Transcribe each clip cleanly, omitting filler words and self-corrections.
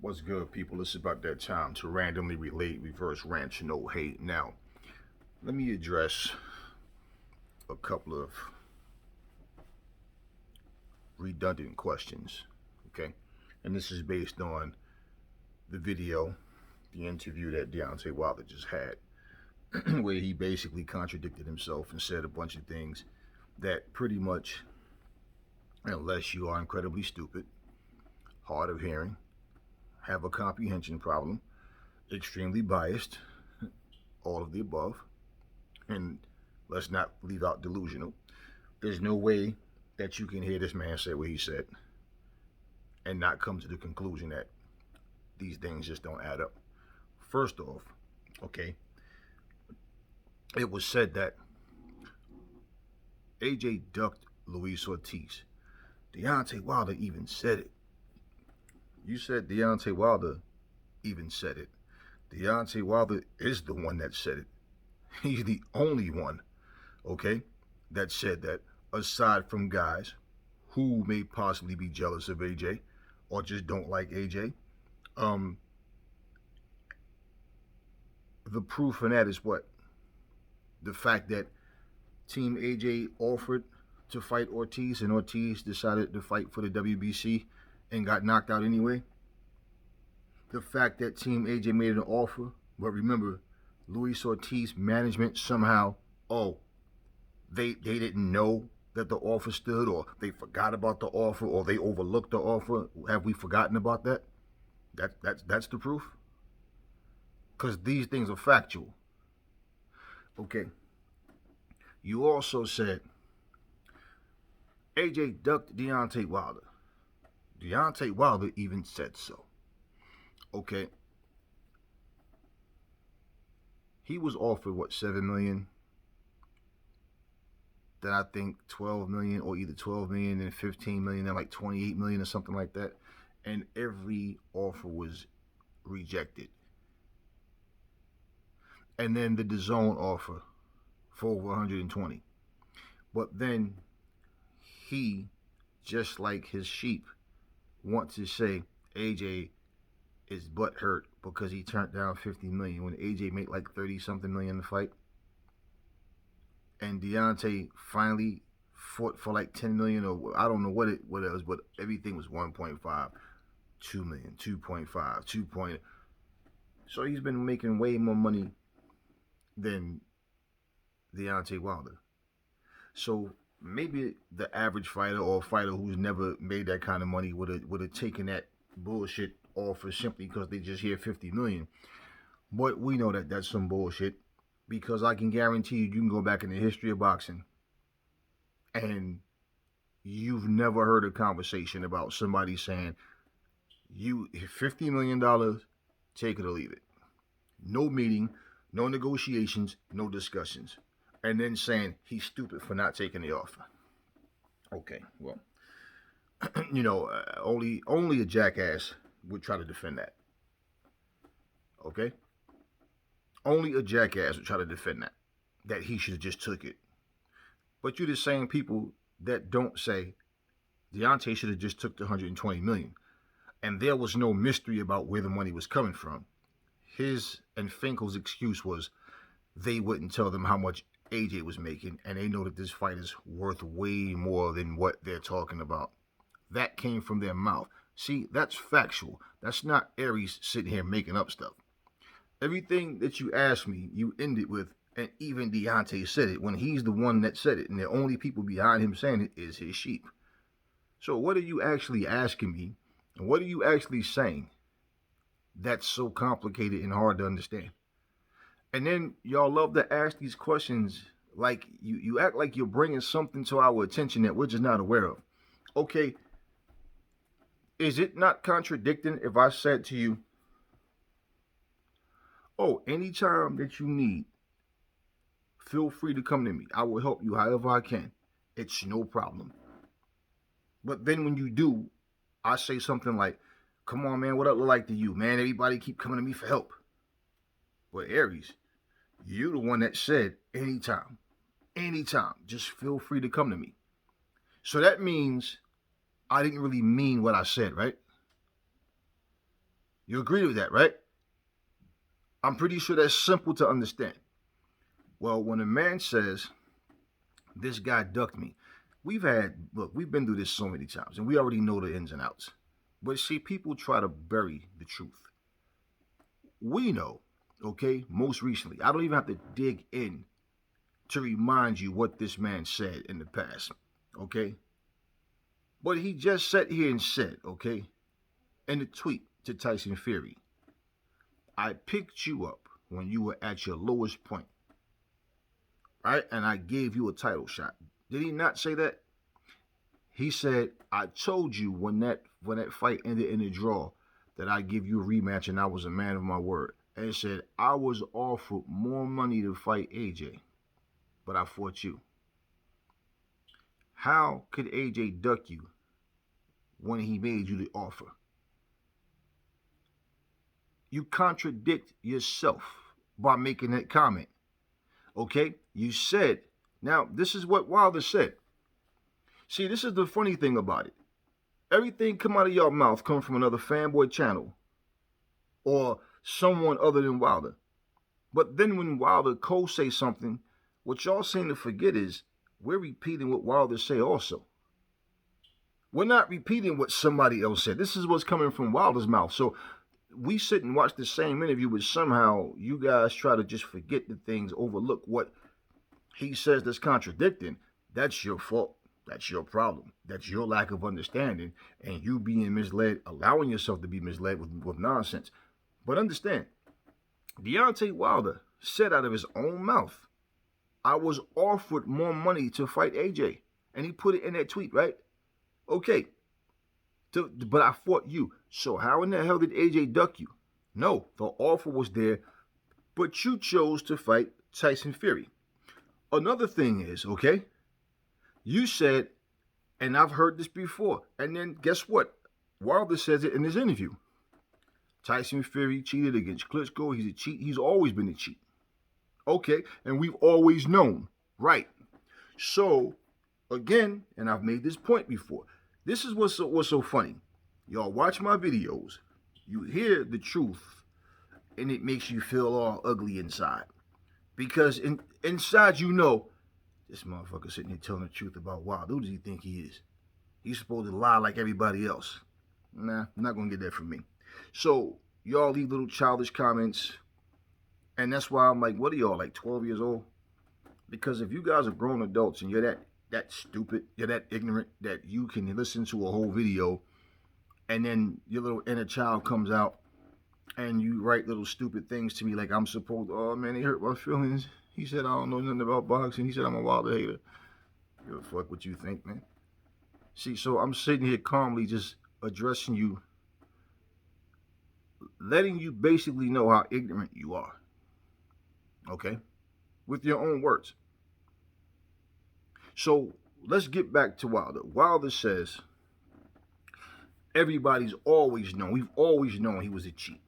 What's good, people? It's about that time to randomly relate, reverse rant, no hate. Now, let me address a couple of redundant questions, okay? And this is based on the video, the interview that Deontay Wilder just had, where he basically contradicted himself and said a bunch of things that pretty much, unless you are incredibly stupid, hard of hearing, have a comprehension problem, extremely biased, all of the above, and let's not leave out delusional. There's no way that you can hear this man say what he said and not come to the conclusion that these things just don't add up. First off, okay, it was said that AJ ducked Luis Ortiz. Deontay Wilder even said it. You said Deontay Wilder even said it. Deontay Wilder is the one that said it. He's the only one, okay, that said that, aside from guys who may possibly be jealous of AJ or just don't like AJ. Um, the proof in that is what? The fact that Team AJ offered to fight Ortiz and Ortiz decided to fight for the WBC and got knocked out anyway. The fact that Team AJ made an offer, but remember, Luis Ortiz management somehow, they didn't know that the offer stood, or they forgot about the offer, or they overlooked the offer. Have we forgotten about that? That's the proof. Because these things are factual. Okay. You also said AJ ducked Deontay Wilder. Deontay Wilder even said so. Okay. He was offered what, 7 million? Then I think 12 million, or either 12 million and 15 million and like 28 million or something like that. And every offer was rejected. And then the DAZN offer for over 120. But then he, just like his sheep, wants to say AJ is butthurt because he turned down 50 million when AJ made like 30 something million in the fight. And Deontay finally fought for like 10 million, or I don't know what it was, but everything was 1.5, 2 million, 2.5, 2. So he's been making way more money than Deontay Wilder. So maybe the average fighter or a fighter who's never made that kind of money would have taken that bullshit offer simply because they just hear 50 million. But we know that that's some bullshit, because I can guarantee you can go back in the history of boxing and you've never heard a conversation about somebody saying, you $50 million, take it or leave it. No meeting, no negotiations, no discussions. And then saying he's stupid for not taking the offer. Okay, well, only a jackass would try to defend that. Okay? Only a jackass would try to defend that he should have just took it. But you're the same people that don't say Deontay should have just took the 120 million. And there was no mystery about where the money was coming from. His and Finkel's excuse was they wouldn't tell them how much AJ was making, and they know that this fight is worth way more than what they're talking about. That came from their mouth. See, that's factual. That's not Aries sitting here making up stuff. Everything that you asked me, you ended with, and even Deontay said it when he's the one that said it, and the only people behind him saying it is his sheep. So what are you actually asking me, and what are you actually saying that's so complicated and hard to understand? And then y'all love to ask these questions like you act like you're bringing something to our attention that we're just not aware of. Okay, is it not contradicting if I said to you, oh, anytime that you need, feel free to come to me. I will help you however I can. It's no problem. But then when you do, I say something like, come on, man, what up look like to you? Man, everybody keep coming to me for help. But Aries, you're the one that said anytime, just feel free to come to me. So that means I didn't really mean what I said, right? You agree with that, right? I'm pretty sure that's simple to understand. Well, when a man says, this guy ducked me, we've been through this so many times, and we already know the ins and outs. But see, people try to bury the truth. We know, okay, most recently, I don't even have to dig in to remind you what this man said in the past, okay? But he just sat here and said, okay, in a tweet to Tyson Fury, I picked you up when you were at your lowest point, right? And I gave you a title shot. Did he not say that? He said, I told you when that fight ended in a draw that I'd give you a rematch, and I was a man of my word. And he said, I was offered more money to fight AJ, but I fought you. How could AJ duck you when he made you the offer? You contradict yourself by making that comment. Okay? You said, now this is what Wilder said. See, this is the funny thing about it. Everything come out of your mouth comes from another fanboy channel or someone other than Wilder. But then when Wilder co-say something, what y'all seem to forget is we're repeating what Wilder say also. We're not repeating what somebody else said. This is what's coming from Wilder's mouth. So we sit and watch the same interview, but somehow you guys try to just forget the things, overlook what he says that's contradicting. That's your fault. That's your problem. That's your lack of understanding and you being misled, allowing yourself to be misled with nonsense. But understand, Deontay Wilder said out of his own mouth, I was offered more money to fight AJ. And he put it in that tweet, right? Okay. But I fought you. So how in the hell did AJ duck you? No, the offer was there, but you chose to fight Tyson Fury. Another thing is, okay, you said, and I've heard this before, and then guess what? Wilder says it in his interview. Tyson Fury cheated against Klitschko. He's a cheat. He's always been a cheat. Okay, and we've always known, right? So, again, and I've made this point before, this is what's so funny. Y'all watch my videos, you hear the truth, and it makes you feel all ugly inside. Because inside you know, this motherfucker sitting here telling the truth about Wilder. Who does he think he is? He's supposed to lie like everybody else. Nah, I'm not going to get that from me. So, y'all leave little childish comments. And that's why I'm like, what are y'all, like 12 years old? Because if you guys are grown adults and you're that stupid, you're that ignorant that you can listen to a whole video and then your little inner child comes out and you write little stupid things to me like I'm supposed to, oh man, he hurt my feelings. He said I don't know nothing about boxing. He said I'm a Wilder hater. Give a fuck what you think, man. See, so I'm sitting here calmly just addressing you, letting you basically know how ignorant you are. Okay? With your own words. So let's get back to Wilder. Wilder says everybody's always known. We've always known he was a cheat.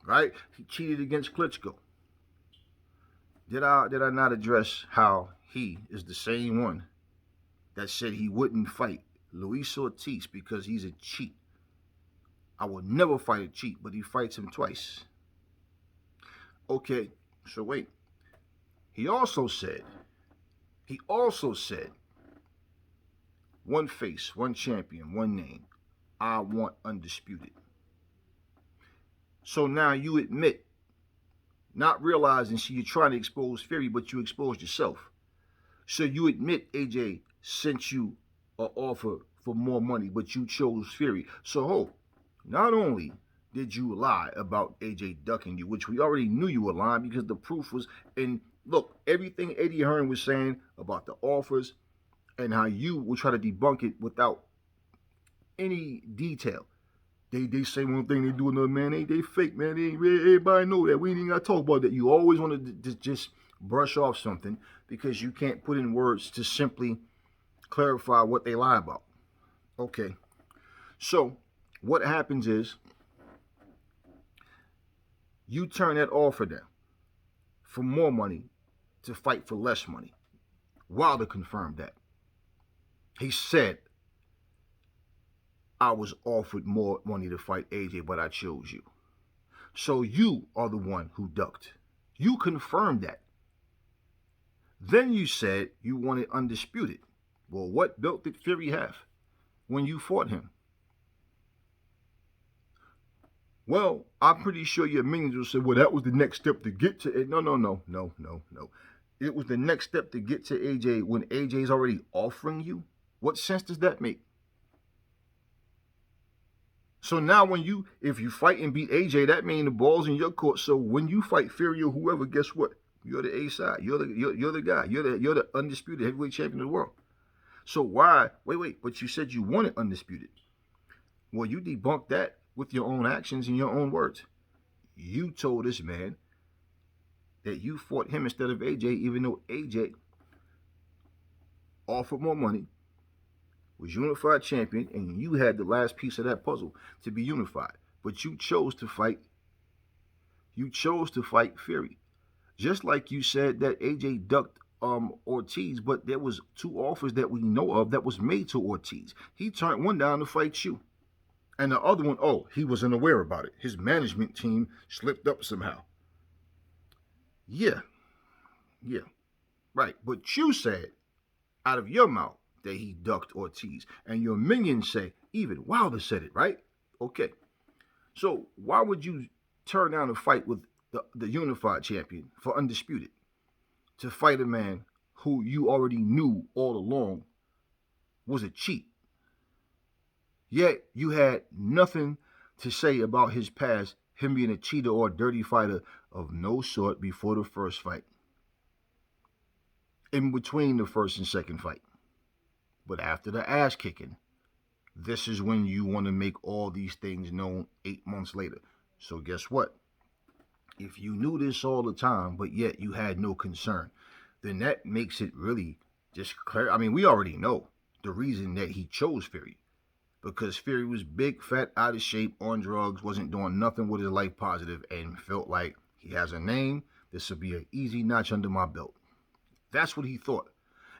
Right? He cheated against Klitschko. Did I not address how he is the same one that said he wouldn't fight Luis Ortiz because he's a cheat? I would never fight a cheat, but he fights him twice. Okay, so wait. He also said, one face, one champion, one name. I want undisputed. So now you admit, not realizing, you're trying to expose Fury, but you exposed yourself. So you admit AJ sent you an offer for more money, but you chose Fury. So not only did you lie about AJ ducking you, which we already knew you were lying because the proof was in, look, everything Eddie Hearn was saying about the offers and how you will try to debunk it without any detail. They say one thing, they do another, man. They fake, man. Everybody know that. We ain't even got to talk about that. You always want to just brush off something because you can't put in words to simply clarify what they lie about. Okay. So what happens is you turn that offer down for more money to fight for less money. Wilder confirmed that. He said, I was offered more money to fight AJ, but I chose you. So you are the one who ducked. You confirmed that. Then you said you wanted undisputed. Well, what belt did Fury have when you fought him? Well, I'm pretty sure your minions will say, well, that was the next step to get to it. No. It was the next step to get to AJ when AJ's already offering you. What sense does that make? So now if you fight and beat AJ, that means the ball's in your court. So when you fight Fury or whoever, guess what? You're the A side. You're the guy. You're the undisputed heavyweight champion of the world. So why? Wait. But you said you wanted undisputed. Well, you debunked that with your own actions and your own words. You told this man that you fought him instead of AJ, even though AJ offered more money, was unified champion, and you had the last piece of that puzzle to be unified. But you chose to fight. You chose to fight Fury. Just like you said that AJ ducked Ortiz, but there was 2 offers that we know of that was made to Ortiz. He turned one down to fight you. And the other one, he wasn't aware about it. His management team slipped up somehow. Yeah, right. But you said out of your mouth that he ducked Ortiz. And your minions say, even Wilder said it, right? Okay. So why would you turn down a fight with the unified champion for undisputed to fight a man who you already knew all along was a cheat? Yet you had nothing to say about his past, him being a cheater or a dirty fighter of no sort before the first fight. In between the first and second fight. But after the ass kicking, this is when you want to make all these things known 8 months later. So guess what? If you knew this all the time, but yet you had no concern, then that makes it really just clear. I mean, we already know the reason that he chose Fury. Because Fury was big, fat, out of shape, on drugs, wasn't doing nothing with his life positive, and felt like he has a name. This will be an easy notch under my belt. That's what he thought.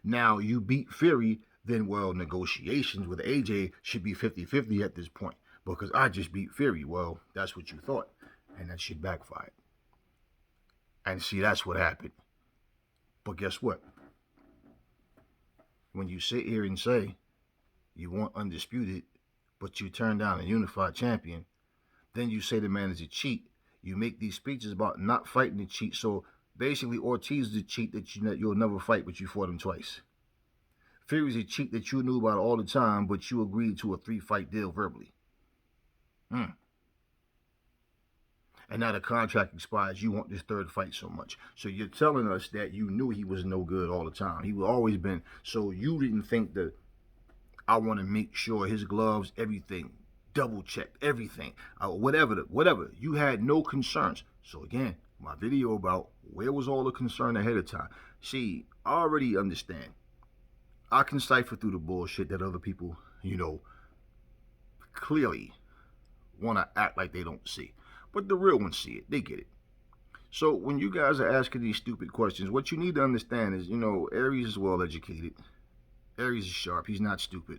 Now, you beat Fury, then, well, negotiations with AJ should be 50-50 at this point. Because I just beat Fury. Well, that's what you thought. And that shit backfired. And see, that's what happened. But guess what? When you sit here and say you want undisputed, but you turn down a unified champion, then you say the man is a cheat. You make these speeches about not fighting the cheat. So basically, Ortiz is a cheat that you'll never fight, but you fought him twice. Fury's a cheat that you knew about all the time, but you agreed to a 3-fight deal verbally. And now the contract expires. You want this 3rd fight so much. So you're telling us that you knew he was no good all the time. He was always been. So you didn't think that I want to make sure his gloves, everything, double checked, everything, whatever. You had no concerns. So again, my video about where was all the concern ahead of time. See, I already understand. I can cipher through the bullshit that other people, clearly want to act like they don't see. But the real ones see it. They get it. So when you guys are asking these stupid questions, what you need to understand is, Aries is well educated. Aries is sharp. He's not stupid.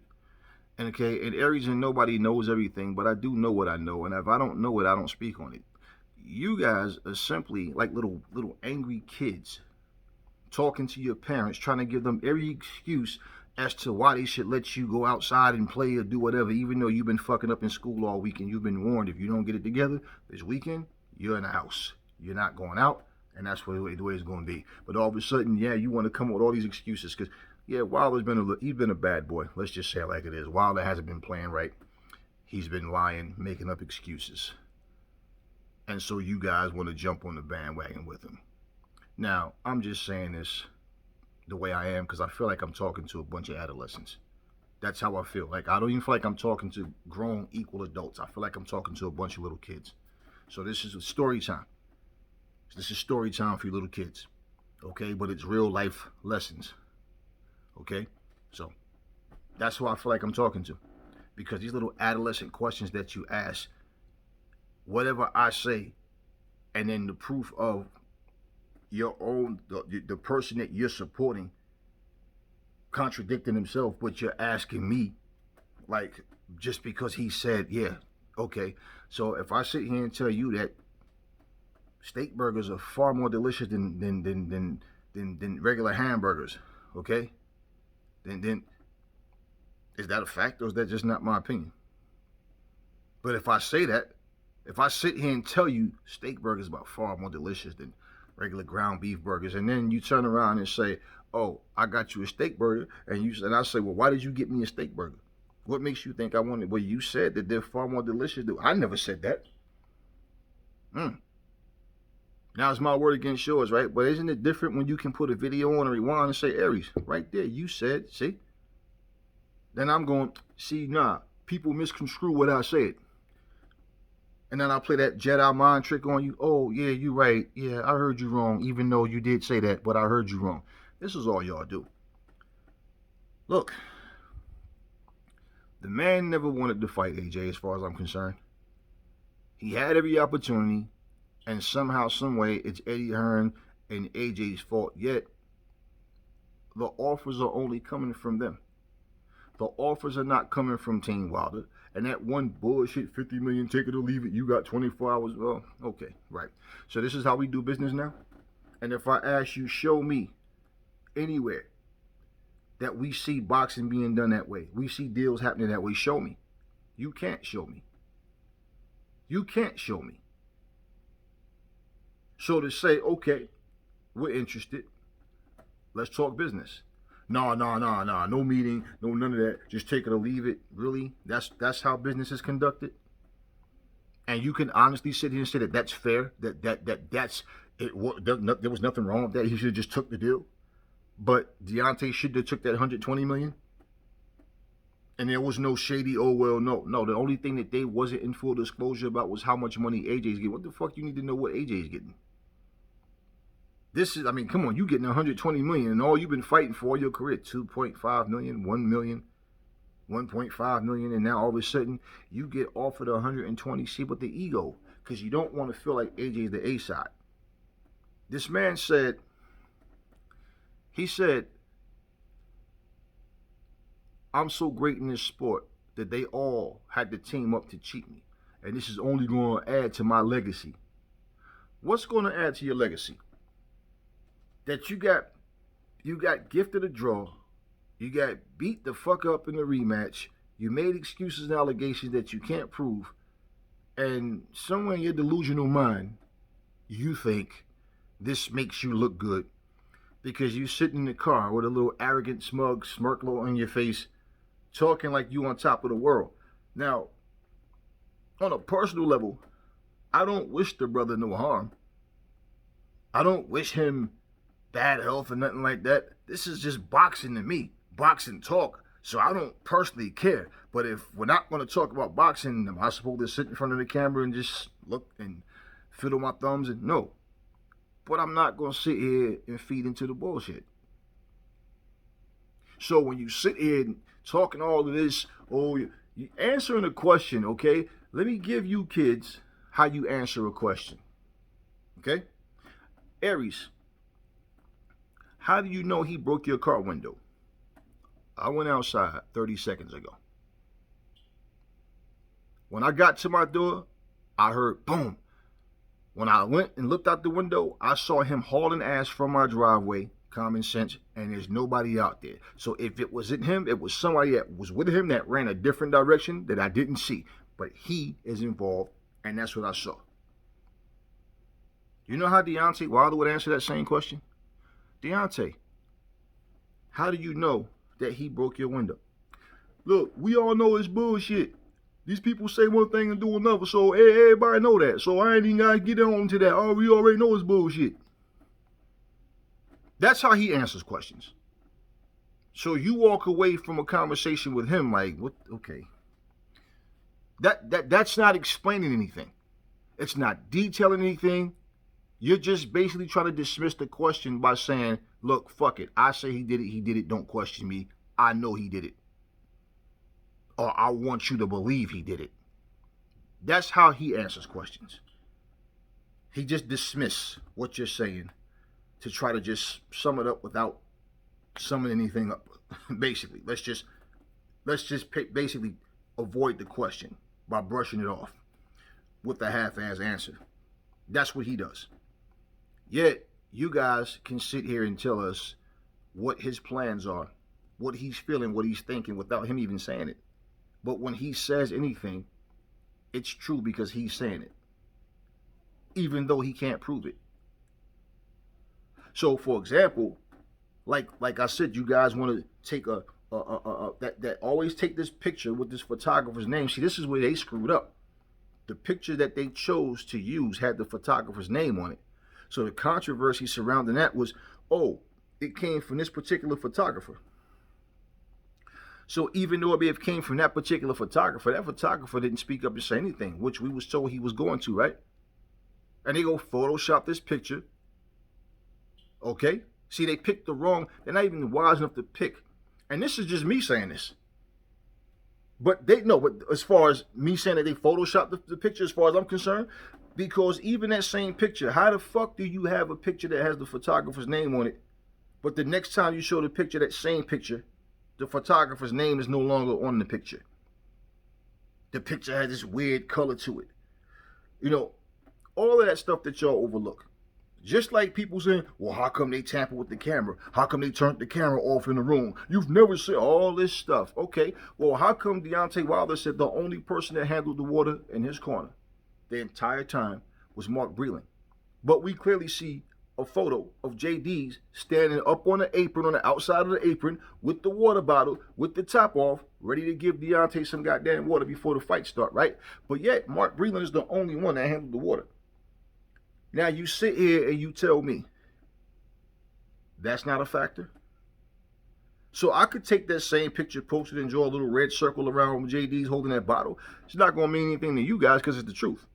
And Aries and nobody knows everything, but I do know what I know. And if I don't know it, I don't speak on it. You guys are simply like little angry kids talking to your parents, trying to give them every excuse as to why they should let you go outside and play or do whatever, even though you've been fucking up in school all week and you've been warned if you don't get it together this weekend, you're in the house. You're not going out, and that's the way it's going to be. But all of a sudden, you want to come up with all these excuses because, Wilder's been a bad boy. Let's just say it like it is. Wilder hasn't been playing right. He's been lying, making up excuses. And so you guys want to jump on the bandwagon with him. Now, I'm just saying this the way I am because I feel like I'm talking to a bunch of adolescents. That's how I feel. Like, I don't even feel like I'm talking to grown, equal adults. I feel like I'm talking to a bunch of little kids. So this is story time. This is story time for you little kids. Okay? But it's real life lessons. Okay? So that's who I feel like I'm talking to. Because these little adolescent questions that you ask, whatever I say, and then the proof of your own, the person that you're supporting contradicting himself, but you're asking me, like, just because he said, okay. So if I sit here and tell you that Steak burgers are far more delicious than regular hamburgers. Okay? Then is that a fact, or is that just not my opinion? But if I say that, if I sit here and tell you steak burgers are far more delicious than regular ground beef burgers, and then you turn around and say, "Oh, I got you a steak burger," and I say, "Well, why did you get me a steak burger? What makes you think I wanted?" Well, you said that they're far more delicious. I never said that. Now it's my word against yours, right? But isn't it different when you can put a video on and rewind and say, "Aries, right there, you said," see? Then I'm going, see, nah, people misconstrue what I said. And then I play that Jedi mind trick on you. Oh, yeah, you right. Yeah, I heard you wrong, even though you did say that, but I heard you wrong. This is all y'all do. Look, the man never wanted to fight AJ as far as I'm concerned. He had every opportunity, and somehow, some way, it's Eddie Hearn and AJ's fault. Yet, the offers are only coming from them. The offers are not coming from Team Wilder. And that one bullshit 50 million, take it or leave it, you got 24 hours. Well, okay, right. So this is how we do business now? And if I ask you, show me anywhere that we see boxing being done that way, we see deals happening that way, show me. You can't show me. You can't show me. So to say, okay, we're interested, let's talk business. No, no meeting, no none of that. Just take it or leave it. Really? That's how business is conducted? And you can honestly sit here and say that that's fair, that's it. There was nothing wrong with that. He should have just took the deal. But Deontay should have took that 120 million. And there was no shady, oh, well, no. The only thing that they wasn't in full disclosure about was how much money AJ's getting. What the fuck you need to know what AJ's getting? This is, I mean, come on, you getting 120 million and all you've been fighting for all your career, 2.5 million, 1 million, 1.5 million, and now all of a sudden you get offered 120. See, but the ego, because you don't want to feel like AJ's the A side. This man said, I'm so great in this sport that they all had to team up to cheat me. And this is only going to add to my legacy. What's going to add to your legacy? That you got gifted a draw, you got beat the fuck up in the rematch, you made excuses and allegations that you can't prove, and somewhere in your delusional mind, you think this makes you look good because you sit in the car with a little arrogant, smug smirk on your face, talking like you on top of the world. Now, on a personal level, I don't wish the brother no harm. I don't wish him bad health or nothing like that. This is just boxing to me, boxing talk. So I don't personally care. But if we're not going to talk about boxing, am I supposed to sit in front of the camera and just look and fiddle my thumbs? And no. But I'm not going to sit here and feed into the bullshit. So when you sit here and talking all of this, oh, you answering a question, okay? Let me give you kids how you answer a question. Okay? Aries, how do you know he broke your car window? I went outside 30 seconds ago. When I got to my door, I heard boom. When I went and looked out the window, I saw him hauling ass from my driveway, common sense, and there's nobody out there. So if it wasn't him, it was somebody that was with him that ran a different direction that I didn't see. But he is involved, and that's what I saw. You know how Deontay Wilder would answer that same question? Deontay, how do you know that he broke your window? Look, we all know it's bullshit. These people say one thing and do another, so everybody know that. So I ain't even got to get on to that. Oh, we already know it's bullshit. That's how he answers questions. So you walk away from a conversation with him like, what? Okay. That's not explaining anything. It's not detailing anything. You're just basically trying to dismiss the question by saying, look, fuck it. I say he did it. Don't question me. I know he did it. Or I want you to believe he did it. That's how he answers questions. He just dismisses what you're saying to try to just sum it up without summing anything up. Basically, let's just basically avoid the question by brushing it off with a half-ass answer. That's what he does. Yet, you guys can sit here and tell us what his plans are, what he's feeling, what he's thinking without him even saying it. But when he says anything, it's true because he's saying it, even though he can't prove it. So, for example, like I said, you guys want to take that always take this picture with this photographer's name. See, this is where they screwed up. The picture that they chose to use had the photographer's name on it. So the controversy surrounding that was, oh, it came from this particular photographer. So even though it may have came from that particular photographer, that photographer didn't speak up and say anything, which we was told he was going to, right? And they go Photoshop this picture. Okay? See, they picked the wrong, they're not even wise enough to pick. And this is just me saying this. But they know, but as far as me saying that they photoshopped the picture, as far as I'm concerned, because even that same picture, how the fuck do you have a picture that has the photographer's name on it, but the next time you show the picture, that same picture, the photographer's name is no longer on the picture? The picture has this weird color to it. You know, all of that stuff that y'all overlook. Just like people saying, well, how come they tampered with the camera? How come they turned the camera off in the room? You've never seen all this stuff. Okay, well, how come Deontay Wilder said the only person that handled the water in his corner the entire time was Mark Breland? But we clearly see a photo of JD's standing up on the apron, on the outside of the apron, with the water bottle, with the top off, ready to give Deontay some goddamn water before the fight start, right? But yet, Mark Breland is the only one that handled the water. Now you sit here and you tell me that's not a factor? So I could take that same picture, post it, and draw a little red circle around JD's holding that bottle. It's not going to mean anything to you guys because it's the truth.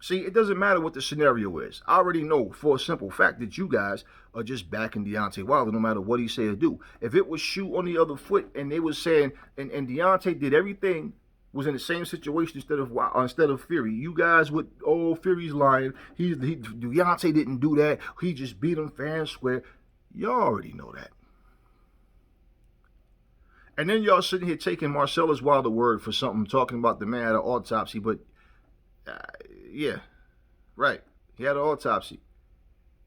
See, it doesn't matter what the scenario is. I already know for a simple fact that you guys are just backing Deontay Wilder no matter what he say or do. If it was shoot on the other foot and they was saying, and Deontay did everything, was in the same situation instead of Fury, you guys would, oh, Fury's lying. Deontay didn't do that. He just beat him fair and square. Y'all already know that. And then y'all sitting here taking Marcellus Wilder word for something, talking about the man had an autopsy, but yeah, right. He had an autopsy.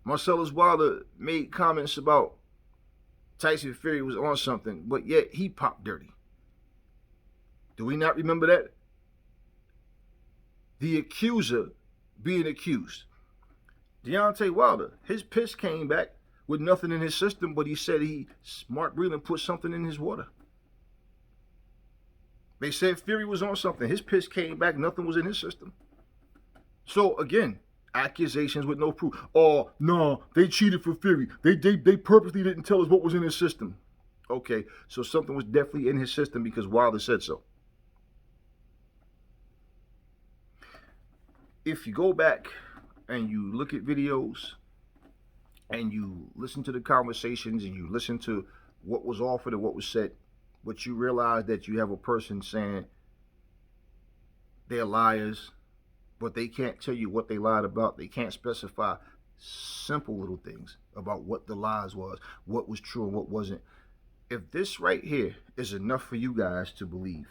Marcellus Wilder made comments about Tyson Fury was on something, but yet he popped dirty. Do we not remember that? The accuser being accused. Deontay Wilder, his piss came back with nothing in his system, but he said Mark Breland put something in his water. They said Fury was on something. His piss came back, nothing was in his system. So again, accusations with no proof. Oh, no, they cheated for Fury. They purposely didn't tell us what was in his system. Okay, so something was definitely in his system because Wilder said so. If you go back and you look at videos and you listen to the conversations and you listen to what was offered and what was said, but you realize that you have a person saying they're liars, but they can't tell you what they lied about. They can't specify simple little things about what the lies was, what was true and what wasn't. If this right here is enough for you guys to believe,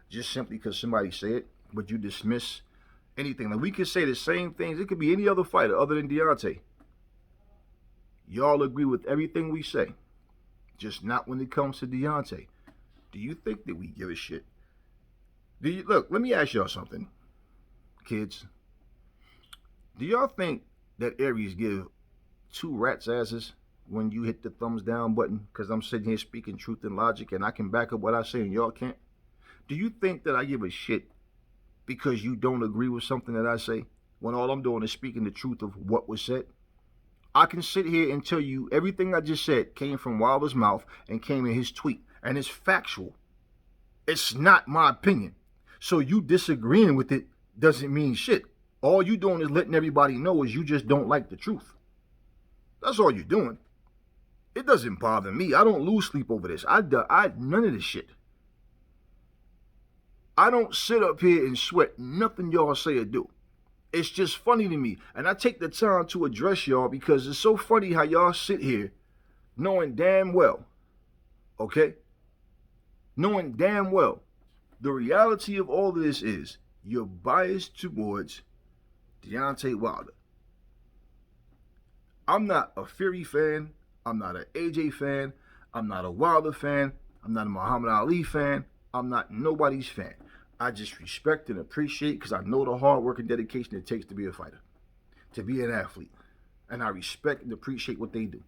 just simply because somebody said it, but you dismiss anything. Like we could say the same things. It could be any other fighter other than Deontay. Y'all agree with everything we say, just not when it comes to Deontay. Do you think that we give a shit? Look, let me ask y'all something, kids. Do y'all think that Aries give two rats' asses when you hit the thumbs down button? Because I'm sitting here speaking truth and logic and I can back up what I say and y'all can't. Do you think that I give a shit because you don't agree with something that I say when all I'm doing is speaking the truth of what was said? I can sit here and tell you everything I just said came from Wilder's mouth and came in his tweet. And it's factual. It's not my opinion. So you disagreeing with it doesn't mean shit. All you doing is letting everybody know is you just don't like the truth. That's all you're doing. It doesn't bother me. I don't lose sleep over this. I none of this shit. I don't sit up here and sweat nothing y'all say or do. It's just funny to me. And I take the time to address y'all because it's so funny how y'all sit here knowing damn well, okay? Knowing damn well the reality of all of this is you're biased towards Deontay Wilder. I'm not a Fury fan. I'm not an AJ fan. I'm not a Wilder fan. I'm not a Muhammad Ali fan. I'm not nobody's fan. I just respect and appreciate because I know the hard work and dedication it takes to be a fighter, to be an athlete. And I respect and appreciate what they do.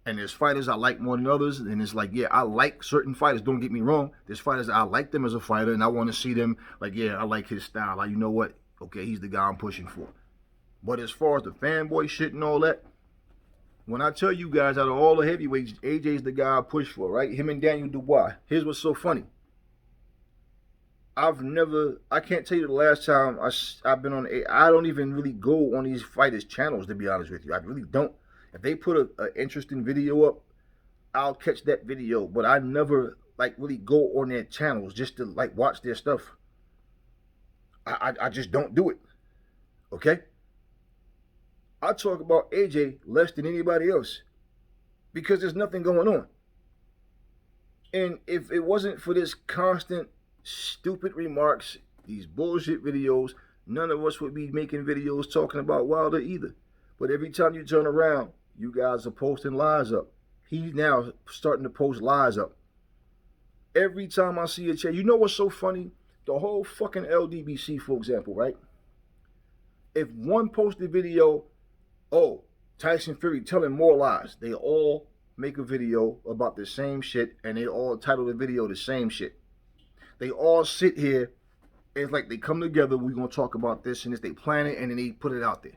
And there's fighters I like more than others. And it's like, yeah, I like certain fighters. Don't get me wrong. There's fighters I like them as a fighter. And I want to see them like, yeah, I like his style. Like, you know what? Okay, he's the guy I'm pushing for. But as far as the fanboy shit and all that, when I tell you guys out of all the heavyweights, AJ's the guy I push for, right? Him and Daniel Dubois. Here's what's so funny. I can't tell you the last time I've been on, I don't even really go on these fighters' channels, to be honest with you. I really don't. If they put an interesting video up, I'll catch that video. But I never, like, really go on their channels just to, like, watch their stuff. I just don't do it. Okay? I talk about AJ less than anybody else because there's nothing going on. And if it wasn't for this constant stupid remarks, these bullshit videos, none of us would be making videos talking about Wilder either. But every time you turn around, you guys are posting lies up. He's now starting to post lies up. Every time I see a chat, you know what's so funny? The whole fucking LDBC, for example, right? If one posted video, oh, Tyson Fury telling more lies, they all make a video about the same shit and they all title the video the same shit. They all sit here, it's like they come together, we're going to talk about this and this, they plan it and then they put it out there.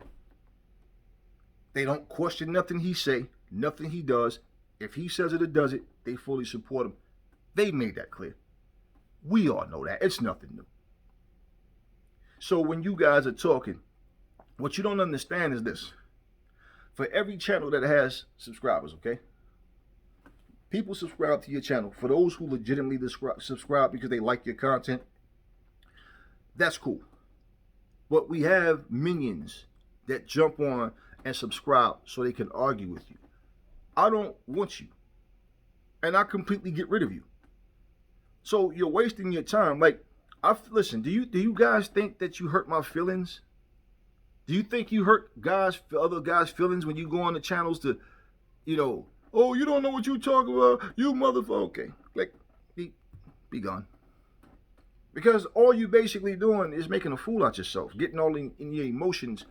They don't question nothing he say, nothing he does. If he says it or does it, they fully support him. They made that clear. We all know that. It's nothing new. So when you guys are talking, what you don't understand is this. For every channel that has subscribers, okay? People subscribe to your channel. For those who legitimately subscribe because they like your content, that's cool. But we have minions that jump on and subscribe so they can argue with you. I don't want you. And I completely get rid of you. So you're wasting your time. Like, listen, do you guys think that you hurt my feelings? Do you think you hurt other guys' feelings when you go on the channels to, you know, oh, you don't know what you talking about, you motherfucker. Okay, like, be gone. Because all you basically doing is making a fool out yourself, getting all in your emotions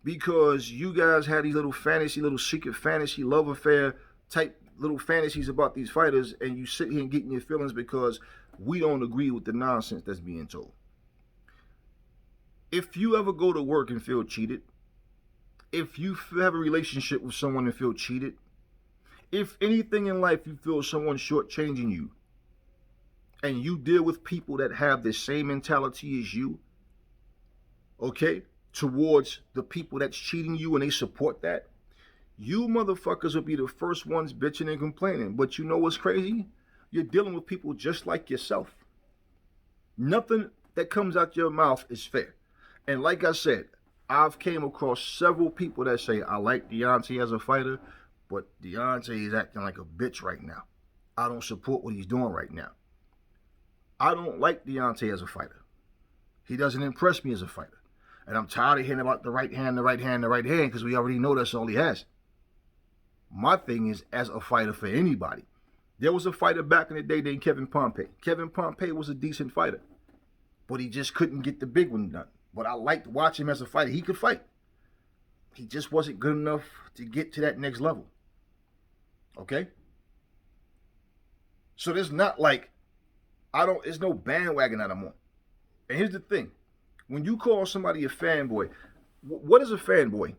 because you guys had these little secret fantasy, love affair type little fantasies about these fighters, and you sit here and get in your feelings because we don't agree with the nonsense that's being told. If you ever go to work and feel cheated, if you have a relationship with someone and feel cheated, if anything in life you feel someone shortchanging you, and you deal with people that have the same mentality as you, okay, towards the people that's cheating you and they support that, you motherfuckers will be the first ones bitching and complaining. But you know what's crazy? You're dealing with people just like yourself. Nothing that comes out your mouth is fair. And like I said, I've came across several people that say, I like Deontay as a fighter, but Deontay is acting like a bitch right now. I don't support what he's doing right now. I don't like Deontay as a fighter. He doesn't impress me as a fighter. And I'm tired of hearing about the right hand, because we already know that's all he has. My thing is, as a fighter for anybody, there was a fighter back in the day named Kevin Pompey. Kevin Pompey was a decent fighter, but he just couldn't get the big one done. But I liked watching him as a fighter. He could fight. He just wasn't good enough to get to that next level. Okay? So there's not like, there's no bandwagon that I'm on. And here's the thing. When you call somebody a fanboy, what is a fanboy?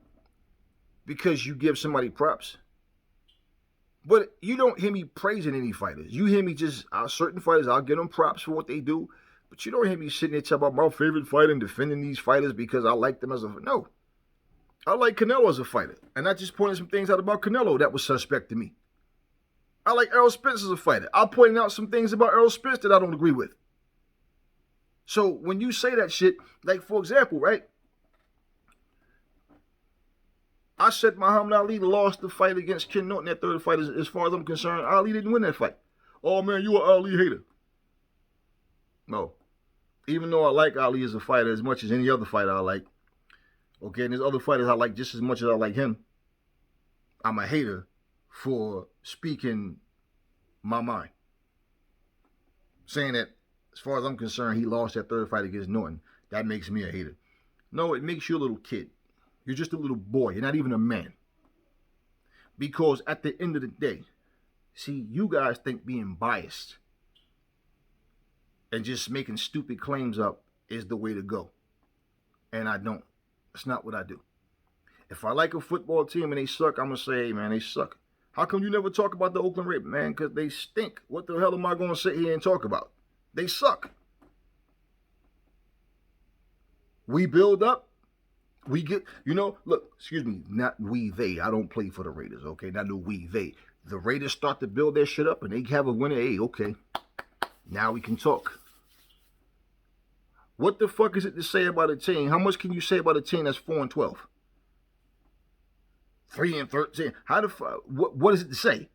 Because you give somebody props. But you don't hear me praising any fighters. You hear me just, certain fighters, I'll give them props for what they do. But you don't hear me sitting there talking about my favorite fighter and defending these fighters because I like them as a, no. I like Canelo as a fighter. And I just pointed some things out about Canelo that was suspect to me. I like Errol Spence as a fighter. I pointed out some things about Errol Spence that I don't agree with. So when you say that shit, like for example, right? I said Muhammad Ali lost the fight against Ken Norton, that third fight. As far as I'm concerned, Ali didn't win that fight. Oh man, you an Ali hater. No. Even though I like Ali as a fighter as much as any other fighter I like. Okay, and there's other fighters I like just as much as I like him. I'm a hater for speaking my mind. Saying that, as far as I'm concerned, he lost that third fight against Norton. That makes me a hater. No, it makes you a little kid. You're just a little boy. You're not even a man. Because at the end of the day, see, you guys think being biased and just making stupid claims up is the way to go. And I don't. It's not what I do. If I like a football team and they suck, I'm going to say, hey, man, they suck. How come you never talk about the Oakland Raiders? Man, because they stink. What the hell am I going to sit here and talk about? They suck. We build up. We get, look, excuse me, not we, they. I don't play for the Raiders, okay? Not no we, they. The Raiders start to build their shit up and they have a winner. Hey, okay. Now we can talk. What the fuck is it to say about a team? How much can you say about a team that's 4-12? 3-13. How the fuck? What is it to say?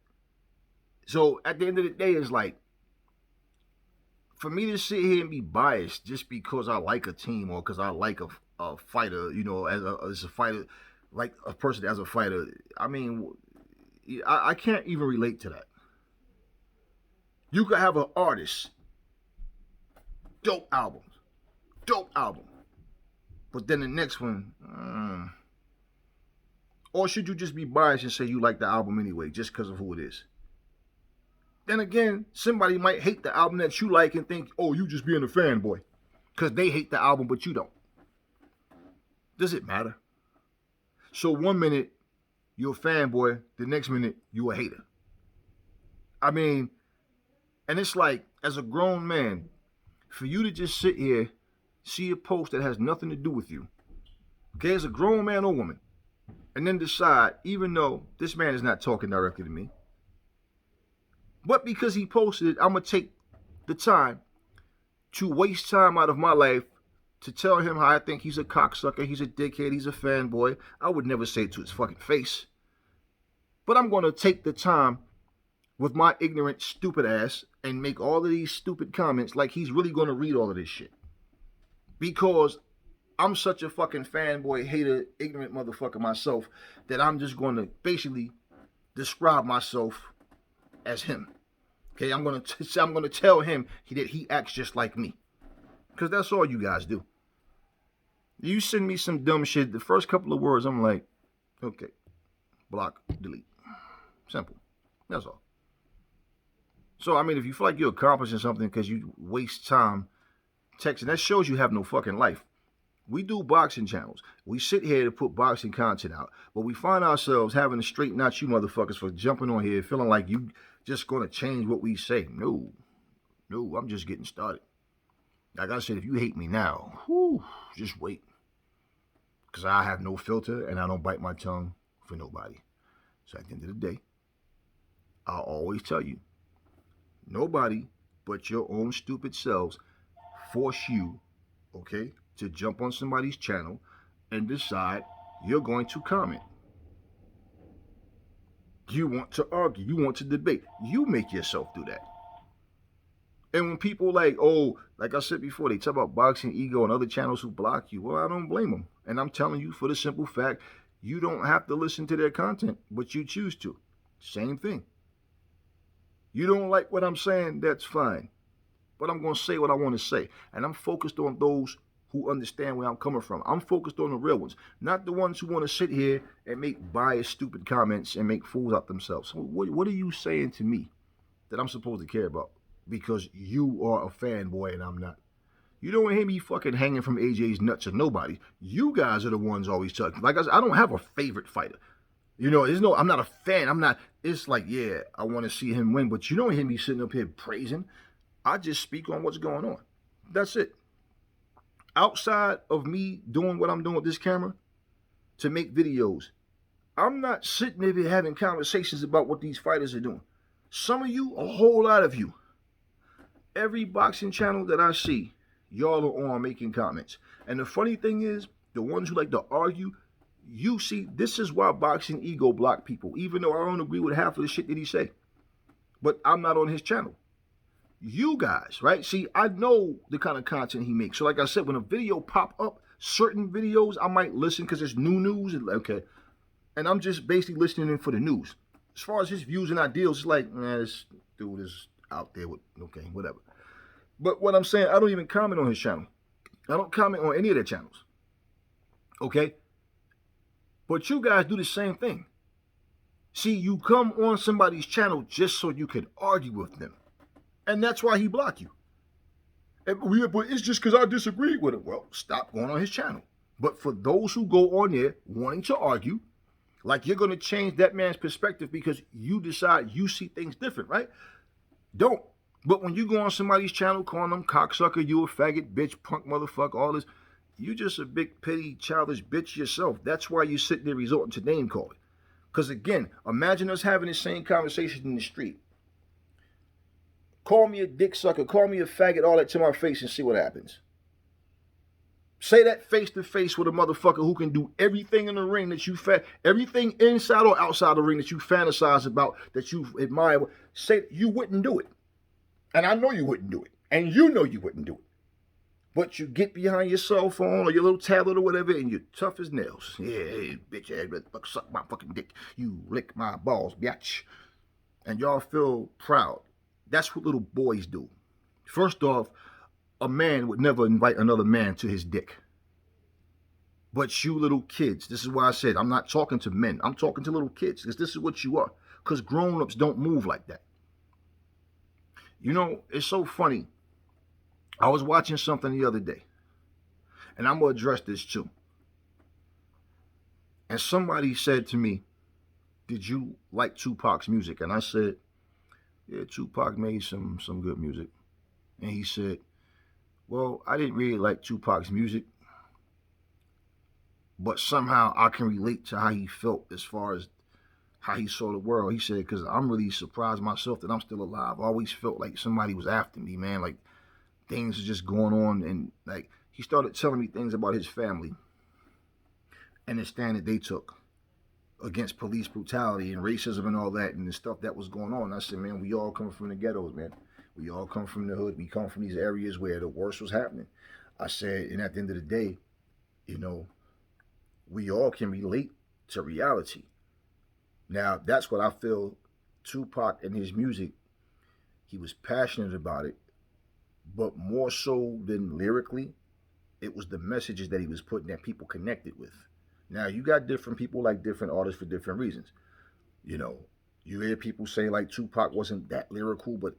So at the end of the day, it's like, for me to sit here and be biased just because I like a team or because I like a fighter, as a fighter, like a person as a fighter, I mean, I can't even relate to that. You could have an artist, dope album, but then the next one, or should you just be biased and say you like the album anyway, just because of who it is? Then again, somebody might hate the album that you like and think, oh, you just being a fanboy, because they hate the album, but you don't. Does it matter? So one minute, you're a fanboy, the next minute, you're a hater. I mean, and it's like, as a grown man, for you to just sit here, see a post that has nothing to do with you, okay, as a grown man or woman, and then decide, even though this man is not talking directly to me, but because he posted it, I'm going to take the time to waste time out of my life to tell him how I think he's a cocksucker, he's a dickhead, he's a fanboy. I would never say it to his fucking face. But I'm going to take the time with my ignorant, stupid ass and make all of these stupid comments like he's really going to read all of this shit. Because I'm such a fucking fanboy, hater, ignorant motherfucker myself that I'm just going to basically describe myself as him. Okay, I'm going to tell him that he acts just like me. Because that's all you guys do. You send me some dumb shit, the first couple of words, I'm like, okay, block, delete. Simple. That's all. So, I mean, if you feel like you're accomplishing something because you waste time texting, that shows you have no fucking life. We do boxing channels. We sit here to put boxing content out. But we find ourselves having to straighten out you motherfuckers for jumping on here, feeling like you just going to change what we say. No, I'm just getting started. Like I said, if you hate me now, just wait. Because I have no filter and I don't bite my tongue for nobody. So at the end of the day, I'll always tell you, nobody but your own stupid selves force you, okay, to jump on somebody's channel and decide you're going to comment. You want to argue. You want to debate. You make yourself do that. And when people like I said before, they talk about Boxing Ego and other channels who block you. Well, I don't blame them. And I'm telling you for the simple fact, you don't have to listen to their content, but you choose to. Same thing. You don't like what I'm saying, that's fine. But I'm going to say what I want to say. And I'm focused on those who understand where I'm coming from. I'm focused on the real ones, not the ones who want to sit here and make biased, stupid comments and make fools out themselves. So what are you saying to me that I'm supposed to care about? Because you are a fanboy and I'm not. You don't hear me fucking hanging from AJ's nuts or nobody. You guys are the ones always talking. Like I said, I don't have a favorite fighter. I'm not a fan. It's like, yeah, I want to see him win, but you don't hear me sitting up here praising. I just speak on what's going on. That's it. Outside of me doing what I'm doing with this camera to make videos, I'm not sitting there having conversations about what these fighters are doing. Some of you, a whole lot of you, every boxing channel that I see, y'all are on making comments. And the funny thing is, the ones who like to argue, you see, this is why Boxing Ego block people, even though I don't agree with half of the shit that he say. But I'm not on his channel. You guys, right? See, I know the kind of content he makes. So like I said, when a video pop up, certain videos I might listen because there's new news. And okay, And I'm just basically listening in for the news. As far as his views and ideals, it's like, man, this dude is out there with, okay, whatever. But what I'm saying, I don't even comment on his channel. I don't comment on any of their channels. Okay? But you guys do the same thing. See, you come on somebody's channel just so you can argue with them. And that's why he blocked you. But it's just because I disagreed with him. Well, stop going on his channel. But for those who go on there wanting to argue, like you're going to change that man's perspective because you decide you see things different, right? Don't. But when you go on somebody's channel calling them cocksucker, you a faggot, bitch, punk, motherfucker, all this, you just a big, petty, childish bitch yourself. That's why you sit there resorting to name calling. Because again, imagine us having the same conversation in the street. Call me a dick sucker, call me a faggot, all that to my face and see what happens. Say that face to face with a motherfucker who can do everything in the ring that you everything inside or outside the ring that you fantasize about, that you admire. Say you wouldn't do it. And I know you wouldn't do it. And you know you wouldn't do it. But you get behind your cell phone or your little tablet or whatever and you're tough as nails. Yeah, hey, bitch, suck my fucking dick. You lick my balls, bitch. And y'all feel proud. That's what little boys do. First off, a man would never invite another man to his dick. But you little kids, this is why I said I'm not talking to men. I'm talking to little kids because this is what you are. Because grown-ups don't move like that. You know, it's so funny. I was watching something the other day. And I'm going to address this too. And somebody said to me, did you like Tupac's music? And I said, yeah, Tupac made some good music. And he said, well, I didn't really like Tupac's music, but somehow I can relate to how he felt as far as how he saw the world. He said, because I'm really surprised myself that I'm still alive. I always felt like somebody was after me, man. Like things are just going on. And like he started telling me things about his family and the stand that they took against police brutality and racism and all that and the stuff that was going on. And I said, man, we all come from the ghettos, man. We all come from the hood. We come from these areas where the worst was happening. I said, and at the end of the day, you know, we all can relate to reality. Now, that's what I feel Tupac and his music, he was passionate about it, but more so than lyrically, it was the messages that he was putting that people connected with. Now, you got different people like different artists for different reasons. You know, you hear people say like Tupac wasn't that lyrical, but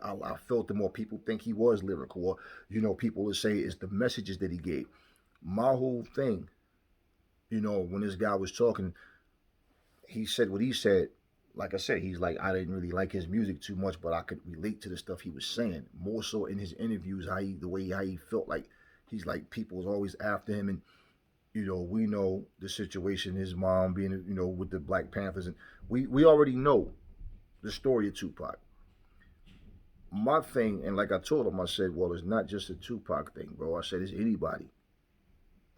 I felt the more people think he was lyrical, or, you know, people would say it's the messages that he gave. My whole thing, you know, when this guy was talking, he said what he said. Like I said, he's like, I didn't really like his music too much, but I could relate to the stuff he was saying. More so in his interviews, how he felt like he's like people was always after him. And, you know, we know the situation, his mom being, you know, with the Black Panthers. And we already know the story of Tupac. My thing, and like I told him, I said, well, it's not just a Tupac thing, bro. I said, it's anybody.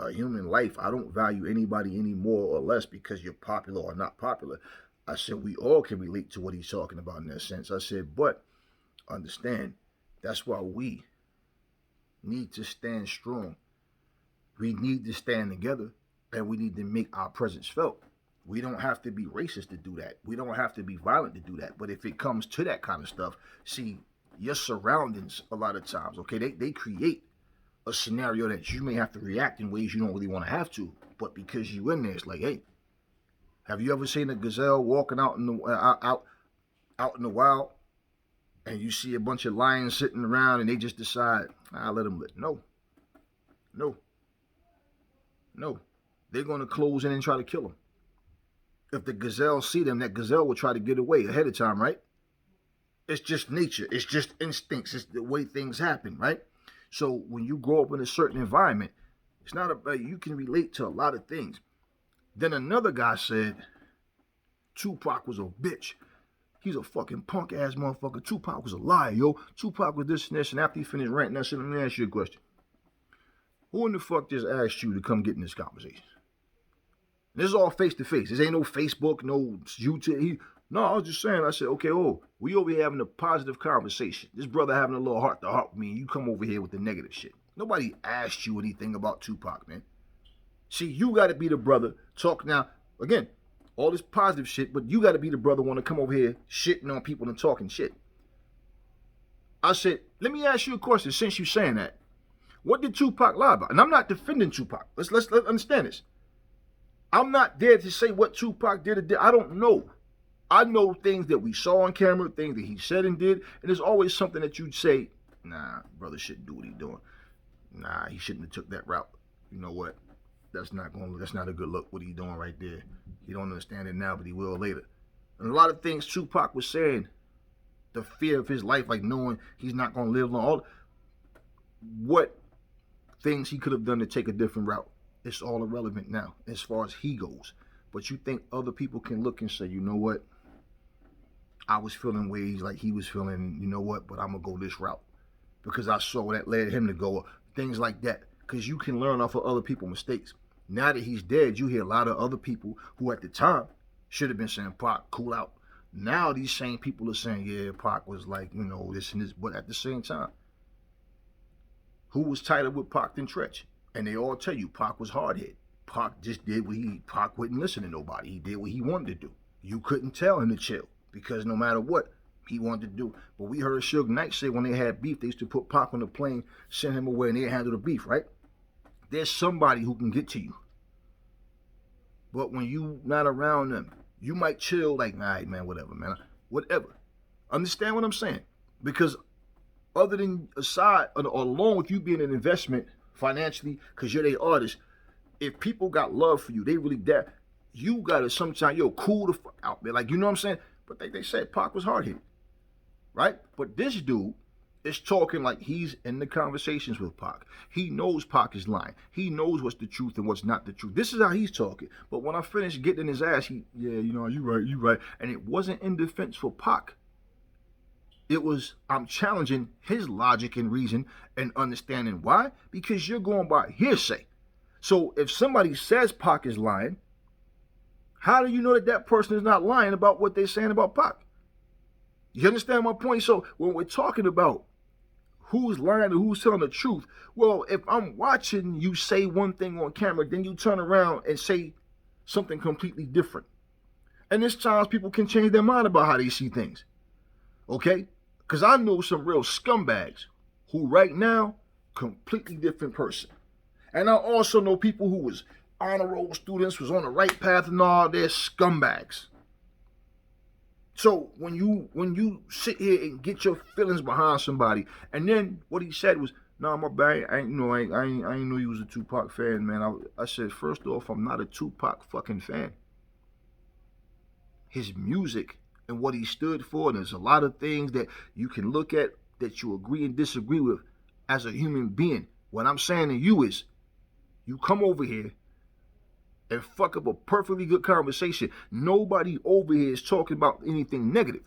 A human life, I don't value anybody any more or less because you're popular or not popular. I said, we all can relate to what he's talking about in that sense. I said, but understand, that's why we need to stand strong. We need to stand together, and we need to make our presence felt. We don't have to be racist to do that. We don't have to be violent to do that. But if it comes to that kind of stuff, see, your surroundings a lot of times, okay, they create a scenario that you may have to react in ways you don't really want to have to. But because you in there, it's like, hey, have you ever seen a gazelle walking out in the out in the wild, and you see a bunch of lions sitting around, and they just decide, I'll let them live? No. They're going to close in and try to kill them. If the gazelle see them, that gazelle will try to get away ahead of time, right? It's just nature. It's just instincts. It's the way things happen, right? So when you grow up in a certain environment, it's not about, you can relate to a lot of things. Then another guy said, Tupac was a bitch. He's a fucking punk ass motherfucker. Tupac was a liar, yo. Tupac was this and this. And after he finished ranting, I said, let me ask you a question. Who in the fuck just asked you to come get in this conversation? This is all face to face. This ain't no Facebook, no YouTube. No, I was just saying, I said, okay, we over here having a positive conversation. This brother having a little heart to heart with me, and you come over here with the negative shit. Nobody asked you anything about Tupac, man. See, you got to be the brother. Talk now. Again, all this positive shit, but you got to be the brother want to come over here shitting on people and talking shit. I said, let me ask you a question since you're saying that. What did Tupac lie about? And I'm not defending Tupac. Let's understand this. I'm not there to say what Tupac did or did. I don't know. I know things that we saw on camera, things that he said and did, and there's always something that you'd say, nah, brother shouldn't do what he's doing. Nah, he shouldn't have took that route. You know what? That's not a good look what he's doing right there. He don't understand it now, but he will later. And a lot of things Tupac was saying, the fear of his life, like knowing he's not going to live long, what things he could have done to take a different route. It's all irrelevant now as far as he goes. But you think other people can look and say, you know what? I was feeling ways like he was feeling, you know what, but I'm going to go this route. Because I saw that led him to go, things like that. Because you can learn off of other people's mistakes. Now that he's dead, you hear a lot of other people who at the time should have been saying, Pac, cool out. Now these same people are saying, yeah, Pac was like, you know, this and this. But at the same time, who was tighter with Pac than Tretch? And they all tell you Pac was hard-headed. Pac just did what Pac wouldn't listen to nobody. He did what he wanted to do. You couldn't tell him to chill because no matter what he wanted to do. But we heard Suge Knight say when they had beef, they used to put Pac on the plane, send him away, and they handle the beef, right? There's somebody who can get to you. But when you not around them, you might chill like, all right, man, whatever, man. Whatever. Understand what I'm saying? Because other than aside, or along with you being an investment financially, because you're the artist, if people got love for you, they really there, you got to sometimes, cool the fuck out, man. Like, you know what I'm saying? But they said Pac was hard-headed, right? But this dude is talking like he's in the conversations with Pac. He knows Pac is lying. He knows what's the truth and what's not the truth. This is how he's talking. But when I finished getting in his ass, you right. And it wasn't in defense for Pac. It was, I'm challenging his logic and reason and understanding why. Because you're going by hearsay. So if somebody says Pac is lying, how do you know that that person is not lying about what they're saying about Pac? You understand my point? So when we're talking about who's lying and who's telling the truth, well, if I'm watching you say one thing on camera, then you turn around and say something completely different. And there's times people can change their mind about how they see things. Okay? Because I know some real scumbags who right now, completely different person. And I also know people who was honor roll students, was on the right path and all, they're scumbags. So when you sit here and get your feelings behind somebody, and then what he said was, "Nah, my bad. I ain't know you was a Tupac fan, man." I said, first off, I'm not a Tupac fucking fan. His music and what he stood for, and there's a lot of things that you can look at that you agree and disagree with as a human being. What I'm saying to you is, you come over here and fuck up a perfectly good conversation. Nobody over here is talking about anything negative.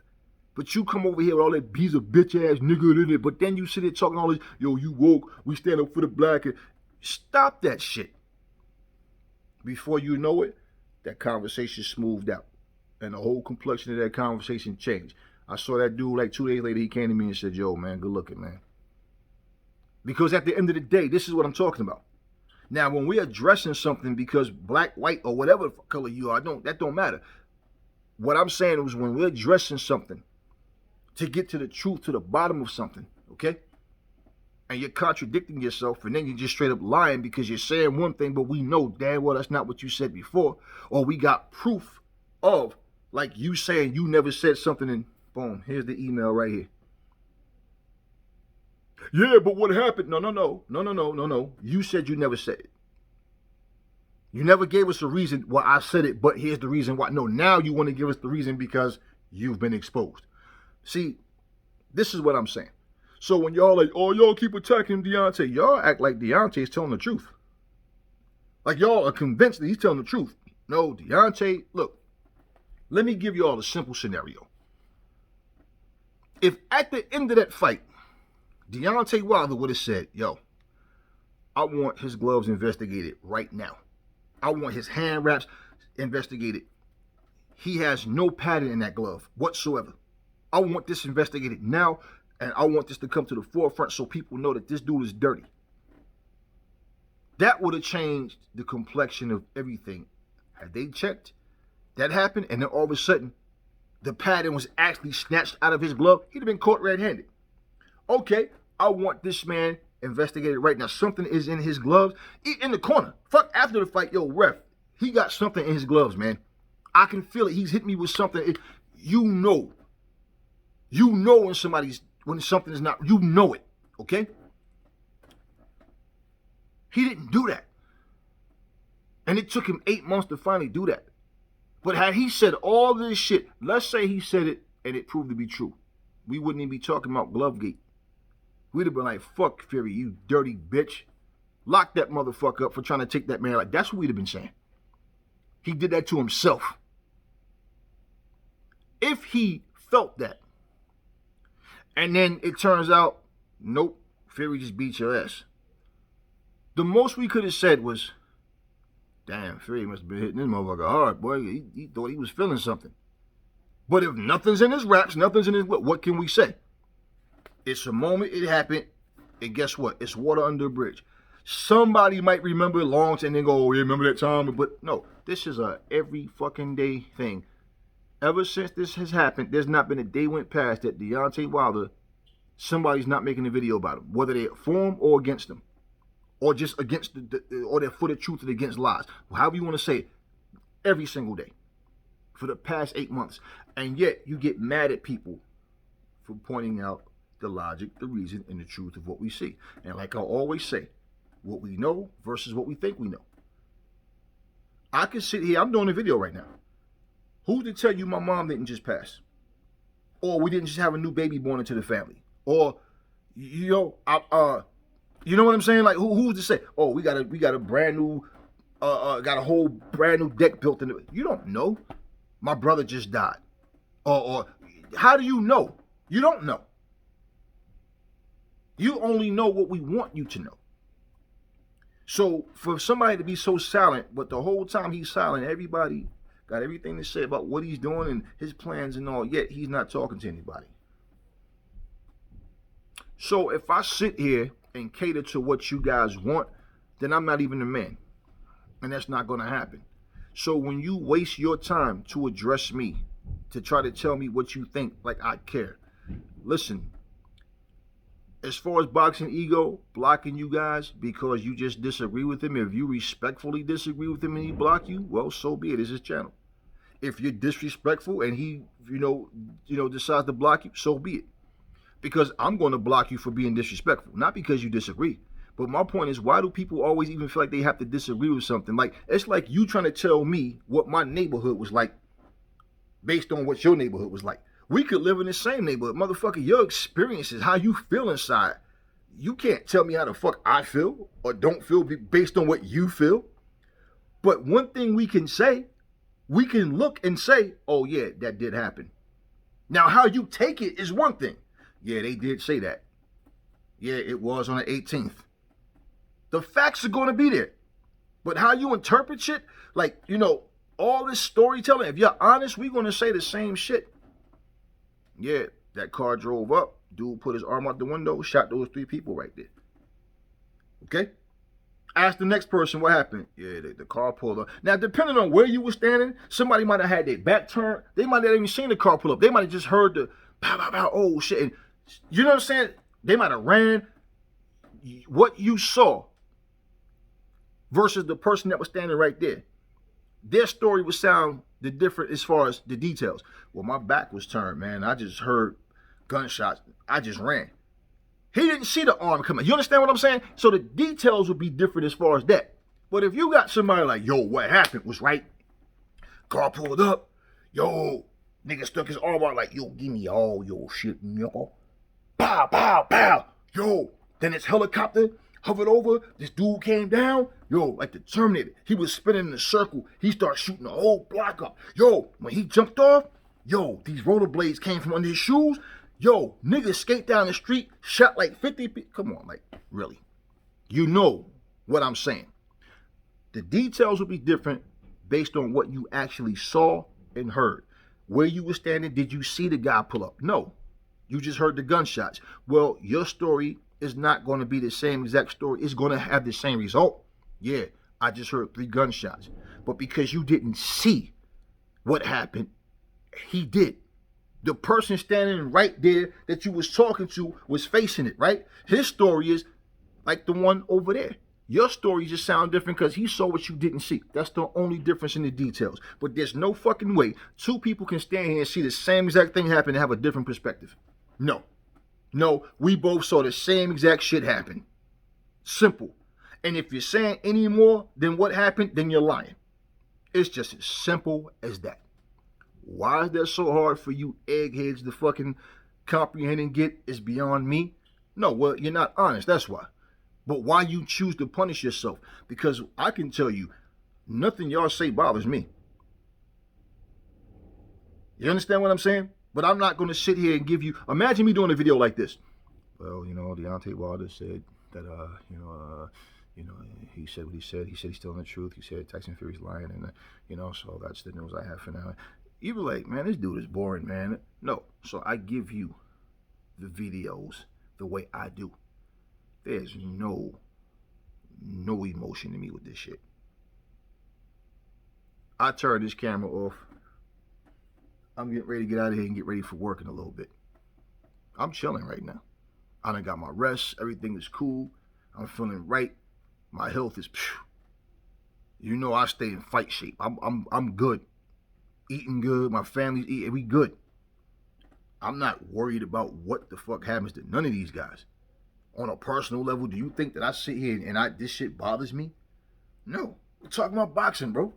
But you come over here with all that he's a bitch ass nigga in it, but then you sit here talking all this, you woke, we stand up for the black. Stop that shit. Before you know it, that conversation smoothed out. And the whole complexion of that conversation changed. I saw that dude like 2 days later, he came to me and said, yo, man, good looking, man. Because at the end of the day, this is what I'm talking about. Now, when we're addressing something because black, white, or whatever color you are, that don't matter. What I'm saying is when we're addressing something to get to the truth, to the bottom of something, okay? And you're contradicting yourself, and then you're just straight up lying because you're saying one thing, but we know damn well that's not what you said before. Or we got proof of, like you saying you never said something, and boom, here's the email right here. Yeah, but what happened? No. You said you never said it. You never gave us a reason why I said it, but here's the reason why. No, now you want to give us the reason because you've been exposed. See, this is what I'm saying. So when y'all like, oh, y'all keep attacking Deontay, y'all act like Deontay is telling the truth. Like y'all are convinced that he's telling the truth. No, Deontay, look, let me give you all a simple scenario. If at the end of that fight, Deontay Wilder would have said, yo, I want his gloves investigated right now. I want his hand wraps investigated. He has no padding in that glove whatsoever. I want this investigated now, and I want this to come to the forefront so people know that this dude is dirty. That would have changed the complexion of everything. Had they checked, that happened, and then all of a sudden, the pattern was actually snatched out of his glove, he'd have been caught red-handed. Okay, I want this man investigated right now. Something is in his gloves. In the corner. Fuck, after the fight, yo, ref, he got something in his gloves, man. I can feel it. He's hit me with something. You know when something is not, you know it, okay? He didn't do that. And it took him 8 months to finally do that. But had he said all this shit, let's say he said it and it proved to be true, we wouldn't even be talking about Glovegate. We'd have been like, fuck Fury, you dirty bitch. Lock that motherfucker up for trying to take that man out. That's what we'd have been saying. He did that to himself. If he felt that, and then it turns out, nope, Fury just beat your ass. The most we could have said was, damn, Fury must have been hitting this motherfucker hard, boy. He thought he was feeling something. But if nothing's in his raps, nothing's in his, what can we say? It's a moment, it happened, and guess what? It's water under a bridge. Somebody might remember it long and then go, oh, yeah, remember that time? But no, this is a every fucking day thing. Ever since this has happened, there's not been a day went past that Deontay Wilder, somebody's not making a video about him, whether they're for him or against him, or just against or they're for the truth and against lies. However you want to say it, every single day for the past 8 months. And yet you get mad at people for pointing out the logic, the reason, and the truth of what we see. And like I always say, what we know versus what we think we know. I can sit here, I'm doing a video right now. Who's to tell you my mom didn't just pass? Or we didn't just have a new baby born into the family? Or, you know, you know what I'm saying? Like, who's to say, oh, we got a brand new, got a whole brand new deck built in it. You don't know. My brother just died. Or how do you know? You don't know. You only know what we want you to know. So for somebody to be so silent, but the whole time he's silent, everybody got everything to say about what he's doing and his plans and all, yet he's not talking to anybody. So if I sit here and cater to what you guys want, then I'm not even a man. And that's not going to happen. So when you waste your time to address me, to try to tell me what you think, like I care, listen, as far as boxing ego, blocking you guys because you just disagree with him, if you respectfully disagree with him and he block you, well, so be it. It's his channel. If you're disrespectful and he, you know, decides to block you, so be it. Because I'm going to block you for being disrespectful, not because you disagree. But my point is, why do people always even feel like they have to disagree with something? Like, it's like you trying to tell me what my neighborhood was like based on what your neighborhood was like. We could live in the same neighborhood. Motherfucker, your experiences, how you feel inside. You can't tell me how the fuck I feel or don't feel based on what you feel. But one thing we can say, we can look and say, oh yeah, that did happen. Now, how you take it is one thing. Yeah, they did say that. Yeah, it was on the 18th. The facts are going to be there. But how you interpret shit, like, you know, all this storytelling, if you're honest, we're going to say the same shit. Yeah, that car drove up. Dude put his arm out the window, shot those 3 people right there. Okay? Ask the next person what happened. Yeah, the car pulled up. Now, depending on where you were standing, somebody might have had their back turned. They might not even seen the car pull up. They might have just heard the pow, pow, pow, oh shit. And you know what I'm saying? They might have ran. What you saw versus the person that was standing right there, their story would sound the different as far as the details. Well, my back was turned, man. I just heard gunshots. I just ran. He didn't see the arm coming. You understand what I'm saying? So the details would be different as far as that. But if you got somebody like, yo, what happened was right. Car pulled up. Yo, nigga stuck his arm out like, yo, give me all your shit, yo. Pow, pow, pow. Yo, then this helicopter hovered over. This dude came down. Yo, like the Terminator. He was spinning in a circle. He started shooting the whole block up. Yo, when he jumped off, yo, these rollerblades came from under his shoes. Yo, niggas skate down the street, shot like 50 people. Come on, like, really. You know what I'm saying. The details will be different based on what you actually saw and heard. Where you were standing, did you see the guy pull up? No. You just heard the gunshots. Well, your story is not going to be the same exact story. It's going to have the same result. Yeah, I just heard 3 gunshots. But because you didn't see what happened, he did. The person standing right there that you was talking to was facing it, right? His story is like the one over there. Your story just sound different because he saw what you didn't see. That's the only difference in the details. But there's no fucking way two people can stand here and see the same exact thing happen and have a different perspective. No. No, we both saw the same exact shit happen. Simple. And if you're saying any more than what happened, then you're lying. It's just as simple as that. Why is that so hard for you eggheads to fucking comprehend and get is beyond me? No, well, you're not honest, that's why. But why you choose to punish yourself? Because I can tell you, nothing y'all say bothers me. You understand what I'm saying? But I'm not going to sit here and give you, imagine me doing a video like this. Well, Deontay Wilder said that, he said what he said. He said he's telling the truth. He said Tyson Fury's lying, and, so that's the news I have for now. You be like, man, this dude is boring, man. No, so I give you the videos the way I do. There's no emotion in me with this shit. I turn this camera off. I'm getting ready to get out of here and get ready for work in a little bit. I'm chilling right now. I done got my rest. Everything is cool. I'm feeling right. My health is, I stay in fight shape. I'm good. Eating good. My family's eating. We good. I'm not worried about what the fuck happens to none of these guys. On a personal level, do you think that I sit here and this shit bothers me? No. We're talking about boxing, bro.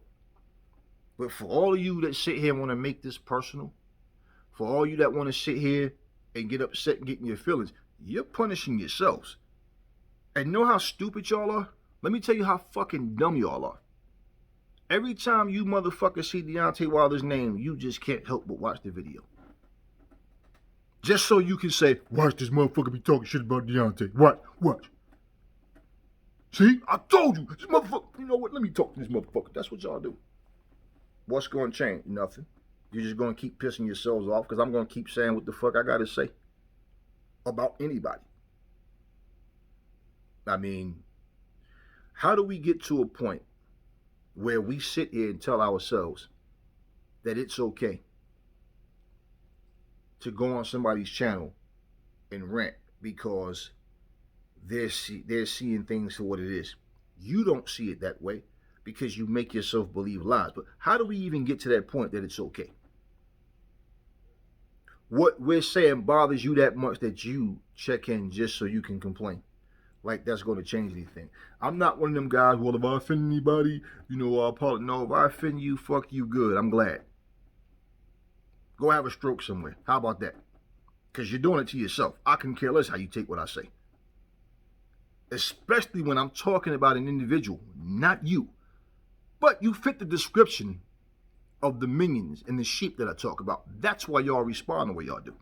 But for all of you that sit here and want to make this personal, for all you that want to sit here and get upset and get in your feelings, you're punishing yourselves. And know how stupid y'all are? Let me tell you how fucking dumb y'all are. Every time you motherfuckers see Deontay Wilder's name, you just can't help but watch the video. Just so you can say, watch this motherfucker be talking shit about Deontay. Watch. See? I told you. This motherfucker, you know what? Let me talk to this motherfucker. That's what y'all do. What's going to change? Nothing. You're just going to keep pissing yourselves off because I'm going to keep saying what the fuck I got to say about anybody. I mean, how do we get to a point where we sit here and tell ourselves that it's okay to go on somebody's channel and rant because they're seeing things for what it is? You don't see it that way because you make yourself believe lies. But how do we even get to that point that it's okay? What we're saying bothers you that much that you check in just so you can complain. Like that's going to change anything. I'm not one of them guys, well, if I offend anybody, I'll apologize. No, if I offend you, fuck you good. I'm glad. Go have a stroke somewhere. How about that? Because you're doing it to yourself. I can care less how you take what I say. Especially when I'm talking about an individual, not you. But you fit the description of the minions and the sheep that I talk about. That's why y'all respond the way y'all do.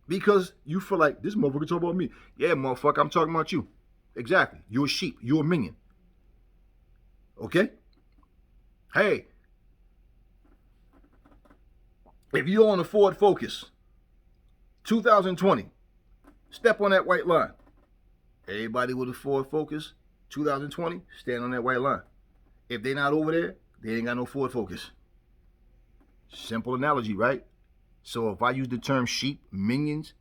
Because you feel like, this motherfucker talking about me. Yeah, motherfucker, I'm talking about you. Exactly. You're a sheep. You're a minion. Okay? Hey. If you're on a Ford Focus, 2020, step on that white line. Everybody with a Ford Focus, 2020, stand on that white line. If they're not over there, they ain't got no Ford Focus. Simple analogy, right? So if I use the term sheep, minions,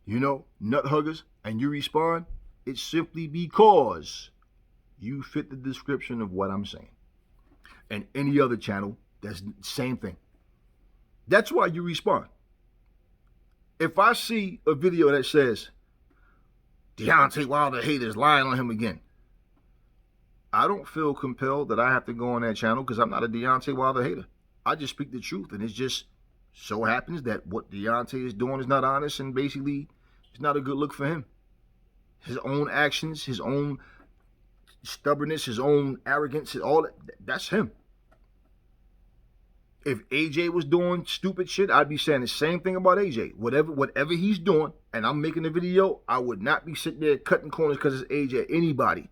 nut huggers, and you respond, it's simply because you fit the description of what I'm saying. And any other channel, that's the same thing. That's why you respond. If I see a video that says, Deontay Wilder haters lying on him again, I don't feel compelled that I have to go on that channel because I'm not a Deontay Wilder hater. I just speak the truth, and it just so happens that what Deontay is doing is not honest, and basically it's not a good look for him. His own actions, his own stubbornness, his own arrogance, all that, that's him. If AJ was doing stupid shit, I'd be saying the same thing about AJ. Whatever he's doing, and I'm making a video, I would not be sitting there cutting corners because it's AJ, anybody.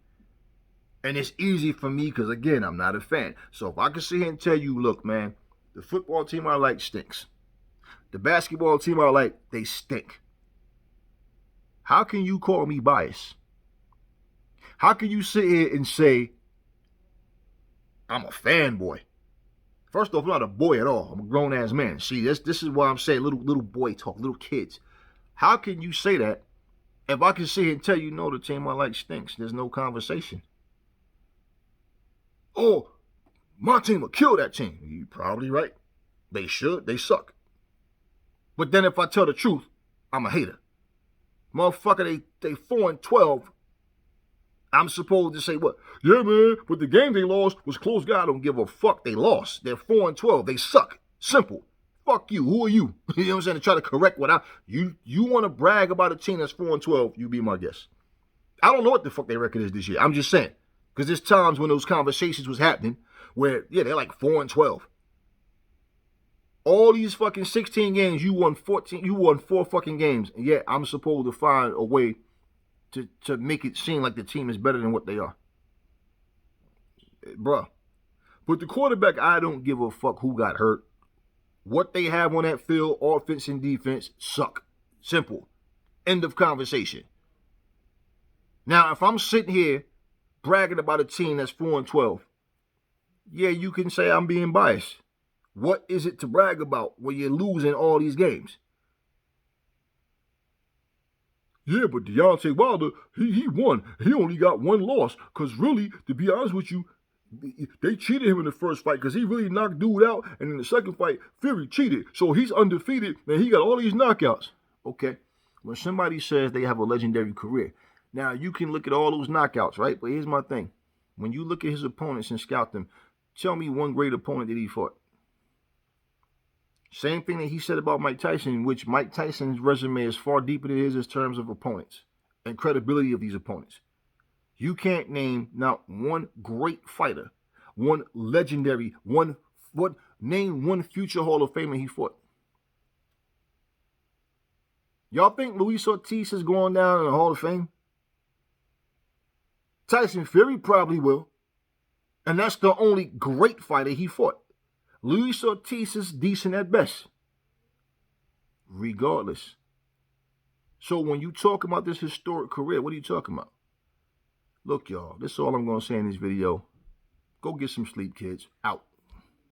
And it's easy for me because, again, I'm not a fan. So if I can sit here and tell you, look, man, the football team I like stinks. The basketball team I like, they stink. How can you call me biased? How can you sit here and say I'm a fanboy? First off, I'm not a boy at all. I'm a grown-ass man. See, this is why I'm saying little boy talk, little kids. How can you say that if I can sit here and tell you, no, the team I like stinks? There's no conversation. Oh, my team will kill that team. You're probably right. They should. They suck. But then if I tell the truth, I'm a hater. Motherfucker, they 4-12. I'm supposed to say what? Yeah, man, but the game they lost was close. God, I don't give a fuck. They lost. They're 4-12. They suck. Simple. Fuck you. Who are you? You know what I'm saying? To try to correct what you want to brag about a team that's 4-12, you be my guest. I don't know what the fuck their record is this year. I'm just saying. Because there's times when those conversations was happening where, yeah, they're like 4-12. All these fucking 16 games, you won 14, you won 4 fucking games. And yet I'm supposed to find a way to make it seem like the team is better than what they are. Bruh. But the quarterback, I don't give a fuck who got hurt. What they have on that field, offense and defense, suck. Simple. End of conversation. Now, if I'm sitting here bragging about a team that's 4-12, yeah, you can say I'm being biased. What is it to brag about when you're losing all these games? Yeah, but Deontay Wilder, he won. He only got 1 loss. Because really, to be honest with you, they cheated him in the first fight because he really knocked dude out. And in the second fight, Fury cheated. So he's undefeated and he got all these knockouts. Okay, when somebody says they have a legendary career, now you can look at all those knockouts, right? But here's my thing. When you look at his opponents and scout them, tell me one great opponent that he fought. Same thing that he said about Mike Tyson, which Mike Tyson's resume is far deeper than his in terms of opponents and credibility of these opponents. You can't name not one great fighter, one legendary, name one future Hall of Famer he fought. Y'all think Luis Ortiz is going down in the Hall of Fame? Tyson Fury probably will. And that's the only great fighter he fought. Luis Ortiz is decent at best. Regardless. So when you talk about this historic career, what are you talking about? Look, y'all, this is all I'm going to say in this video. Go get some sleep, kids. Out.